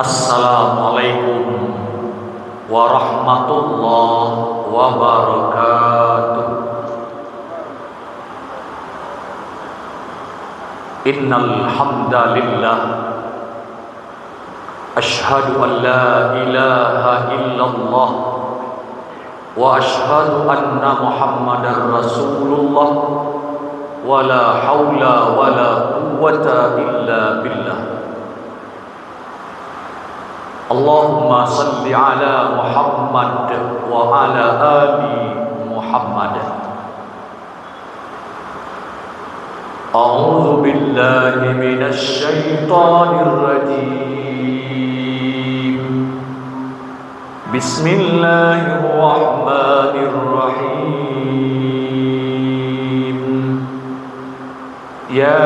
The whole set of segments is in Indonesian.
Assalamualaikum warahmatullahi wabarakatuh. Innal hamdalillah asyhadu an la ilaha illallah wa asyhadu anna Muhammadar Rasulullah wa la haula wa la quwwata illa billah. Allahumma salli ala Muhammad wa ala ali Muhammad. A'udzu billahi minasy syaithanir rajim. Bismillahirrahmanirrahim. Ya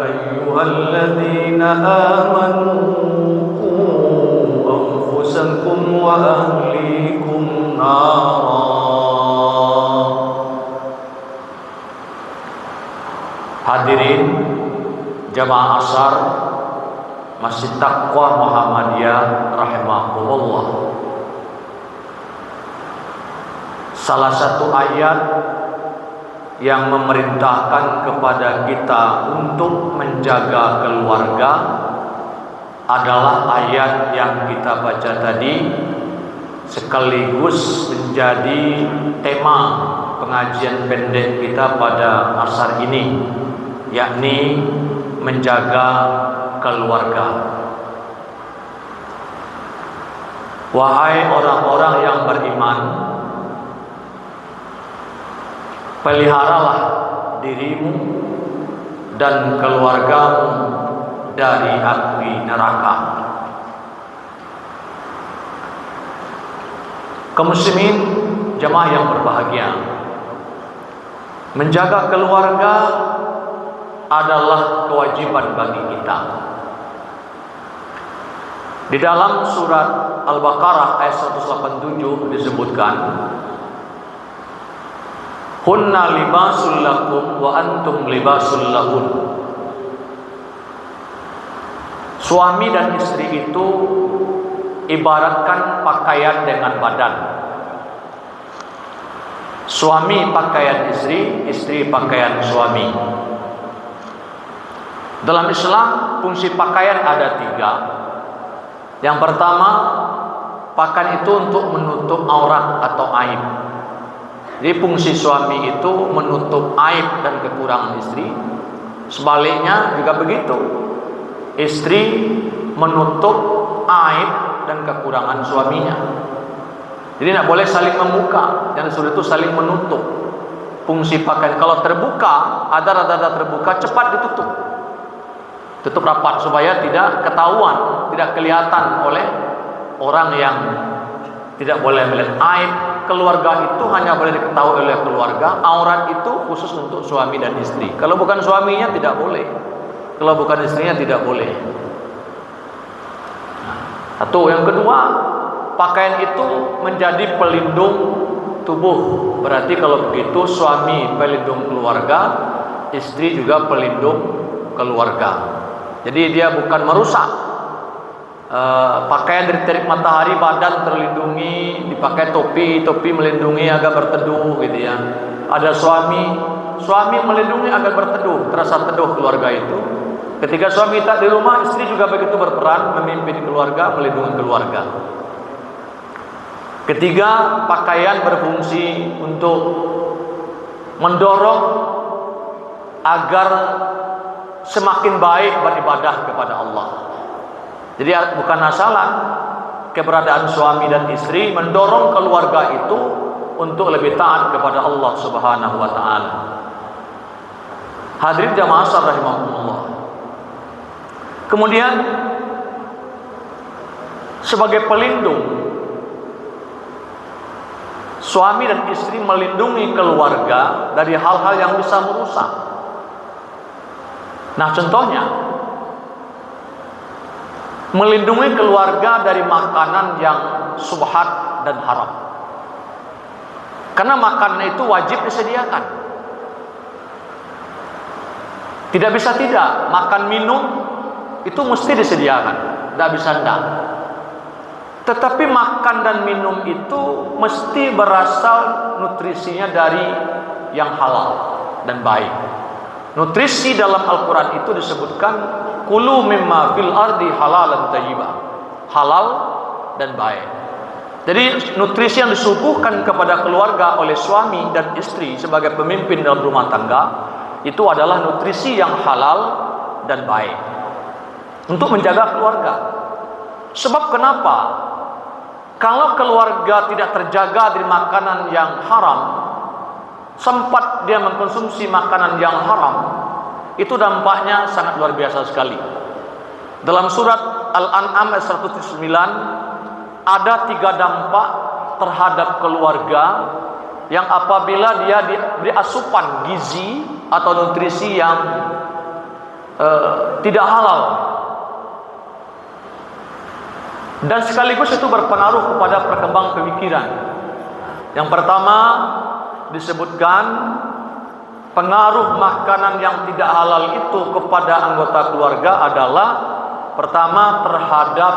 ayyuhalladzina amanu wa ahlikum nara. Hadirin jamaah Ashar Masjid Taqwa Muhammadiyah rahimakumullah. Salah satu ayat yang memerintahkan kepada kita untuk menjaga keluarga adalah ayat yang kita baca tadi, sekaligus menjadi tema pengajian pendek kita pada asar ini, yakni menjaga keluarga. Wahai orang-orang yang beriman, peliharalah dirimu dan keluargamu dari api neraka. Kaum muslimin jamaah yang berbahagia, menjaga keluarga adalah kewajiban bagi kita. Di dalam surat Al-Baqarah ayat 187 disebutkan, hunna libasul lakum wa antum libasul lahun. Suami dan istri itu ibaratkan pakaian dengan badan. Suami pakaian istri, istri pakaian suami. Dalam Islam fungsi pakaian ada 3. Yang pertama, pakaian itu untuk menutup aurat atau aib. Jadi fungsi suami itu menutup aib dan kekurangan istri. Sebaliknya juga begitu. Istri menutup aib dan kekurangan suaminya. Jadi tidak boleh saling membuka, dan sudah itu saling menutup. Fungsi pakaian kalau terbuka, ada rada-rada terbuka, cepat ditutup. Tutup rapat supaya tidak ketahuan, tidak kelihatan oleh orang yang tidak boleh melihat aib. Keluarga itu hanya boleh diketahui oleh keluarga. Aurat itu khusus untuk suami dan istri. Kalau bukan suaminya tidak boleh. Kalau bukan istrinya tidak boleh. Satu. Yang kedua, pakaian itu menjadi pelindung tubuh. Berarti kalau begitu suami pelindung keluarga, istri juga pelindung keluarga. Jadi dia bukan merusak. Pakaian dari terik matahari, badan terlindungi, dipakai topi melindungi agar berteduh gitu ya. Ada suami melindungi agar berteduh, terasa teduh keluarga itu. Ketika suami tak di rumah, istri juga begitu berperan memimpin keluarga, melindungi keluarga. Ketiga, pakaian berfungsi untuk mendorong agar semakin baik beribadah kepada Allah. Jadi bukan masalah keberadaan suami dan istri mendorong keluarga itu untuk lebih taat kepada Allah Subhanahu wa taala. Hadirin jamaah rahimahumullah. Kemudian sebagai pelindung, suami dan istri melindungi keluarga dari hal-hal yang bisa merusak. Nah, contohnya melindungi keluarga dari makanan yang subhat dan haram. Karena makanan itu wajib disediakan. Tidak bisa tidak, makan minum itu mesti disediakan. tidak bisa ndak. Tetapi makan dan minum itu mesti berasal nutrisinya dari yang halal dan baik. Nutrisi dalam Al-Quran itu disebutkan kulu mimma fil ardi halalan thayyibah, halal dan baik. Jadi nutrisi yang disuguhkan kepada keluarga oleh suami dan istri sebagai pemimpin dalam rumah tangga itu adalah nutrisi yang halal dan baik untuk menjaga keluarga. Sebab kenapa? Kalau keluarga tidak terjaga dari makanan yang haram, sempat dia mengkonsumsi makanan yang haram, itu dampaknya sangat luar biasa sekali. Dalam surat Al-An'am ayat 109 ada 3 dampak terhadap keluarga yang apabila dia diberi asupan gizi atau nutrisi yang tidak halal, dan sekaligus itu berpengaruh kepada perkembangan pemikiran. Yang pertama disebutkan pengaruh makanan yang tidak halal itu kepada anggota keluarga adalah pertama terhadap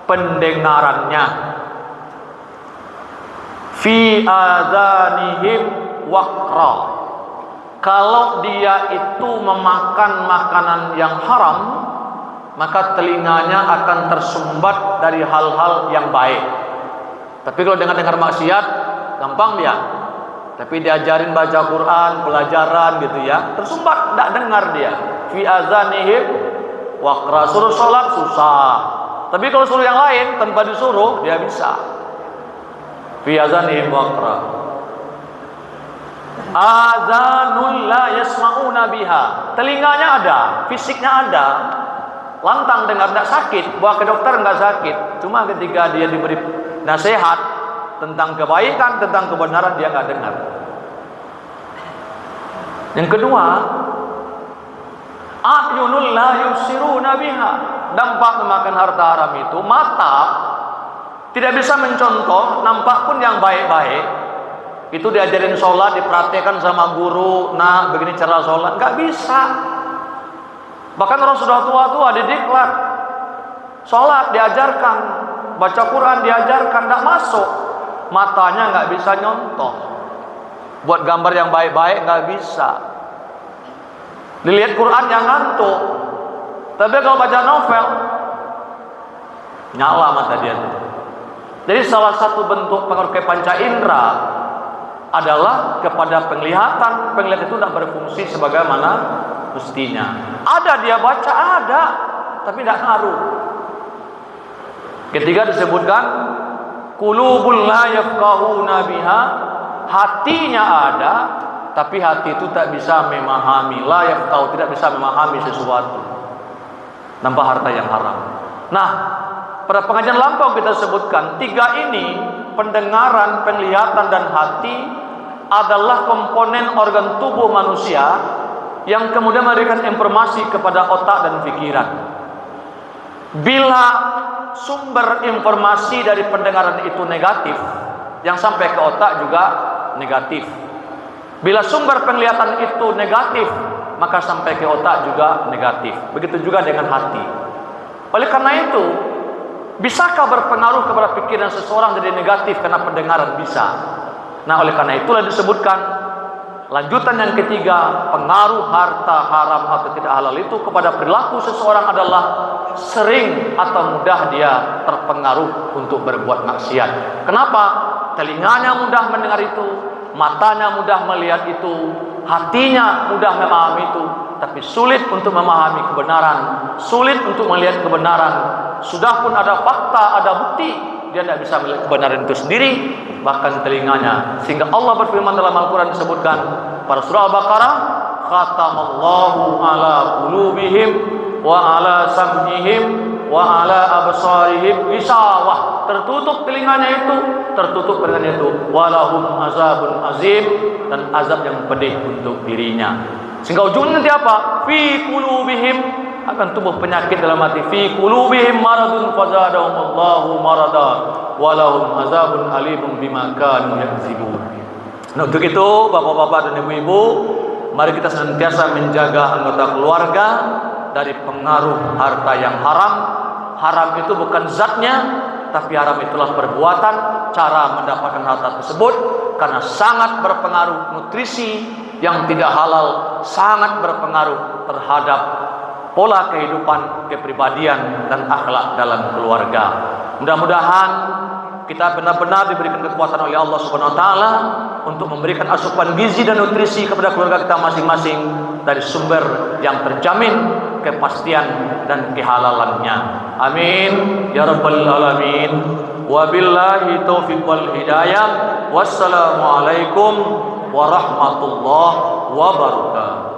pendengarannya. Fi adhanihim waqra. Kalau dia itu memakan makanan yang haram, maka telinganya akan tersumbat dari hal-hal yang baik. Tapi kalau dengar maksiat, gampang dia. Tapi diajarin baca Quran, pelajaran gitu ya, tersumbat, tidak dengar dia. Fi azanihim waqra. Suruh sholat susah. Tapi kalau suruh yang lain tanpa disuruh, dia bisa. Fi azanihim waqra. Azanul la yasma'una biha. Telinganya ada, fisiknya ada. Lantang dengar, tidak sakit, bawa ke dokter nggak sakit. Cuma ketika dia diberi nasihat tentang kebaikan, tentang kebenaran, dia nggak dengar. Yang kedua, a'yunul la yubsiruna biha. Dampak memakan harta haram itu, mata tidak bisa mencontoh, nampak pun yang baik-baik. Itu diajarin sholat, diperhatikan sama guru, nah begini cara sholat, nggak bisa. Bahkan orang sudah tua-tua didiklat, sholat diajarkan, baca Quran diajarkan, tidak masuk. Matanya nggak bisa nyontoh, buat gambar yang baik-baik nggak bisa. Dilihat Quran yang ngantuk. Tapi kalau baca novel, nyala mata dia. Jadi salah satu bentuk pengaruh ke panca indera adalah kepada penglihatan. Penglihatan itu tidak berfungsi sebagaimana mestinya. Ada dia baca, ada, tapi tidak ngaruh. Ketiga disebutkan qulubul la yafqahuna biha. Hatinya ada, tapi hati itu tak bisa memahami. La yafqahu, tidak bisa memahami sesuatu. Nampak harta yang haram. Nah, pada pengajian lampau kita sebutkan 3 ini, pendengaran, penglihatan dan hati adalah komponen organ tubuh manusia yang kemudian memberikan informasi kepada otak dan pikiran. Bila sumber informasi dari pendengaran itu negatif, yang sampai ke otak juga negatif. Bila sumber penglihatan itu negatif, maka sampai ke otak juga negatif. Begitu juga dengan hati. Oleh karena itu, bisakah berpengaruh kepada pikiran seseorang jadi negatif karena pendengaran? Bisa. Nah, oleh karena itulah disebutkan lanjutan yang ketiga, pengaruh harta haram atau tidak halal itu kepada perilaku seseorang adalah sering atau mudah dia terpengaruh untuk berbuat maksiat. Kenapa? Telinganya mudah mendengar itu, matanya mudah melihat itu, hatinya mudah memahami itu, tapi sulit untuk memahami kebenaran, sulit untuk melihat kebenaran. Sudah pun ada fakta, ada bukti, dia tidak bisa melihat kebenaran itu sendiri, bahkan telinganya. Sehingga Allah berfirman dalam Al-Quran disebutkan pada surah Al-Baqarah, khatamallahu ala qulubihim wa ala sam'ihim wa ala absarihim gisawah. Tertutup telinganya itu, tertutup telinganya itu, walahum azabun azim, dan azab yang pedih untuk dirinya. Sehingga ujungnya nanti apa? Fi qulubihim, akan tumbuh penyakit dalam hati. Fi qulubihim maradun fazadahumullahu marada walahum azabun alimun bima kanu yakzibun. Nah, untuk itu Bapak-bapak dan Ibu-ibu, mari kita senantiasa menjaga anggota keluarga dari pengaruh harta yang haram. Haram itu bukan zatnya, tapi haram itulah perbuatan, cara mendapatkan harta tersebut, karena sangat berpengaruh. Nutrisi yang tidak halal sangat berpengaruh terhadap pola kehidupan, kepribadian, dan akhlak dalam keluarga. Mudah-mudahan kita benar-benar diberikan kekuatan oleh Allah Subhanahu wa taala untuk memberikan asupan gizi dan nutrisi kepada keluarga kita masing-masing dari sumber yang terjamin kepastian dan kehalalannya. Amin ya rabbal alamin. Wabillahi taufiq wal hidayah. Wassalamualaikum warahmatullahi wabarakatuh.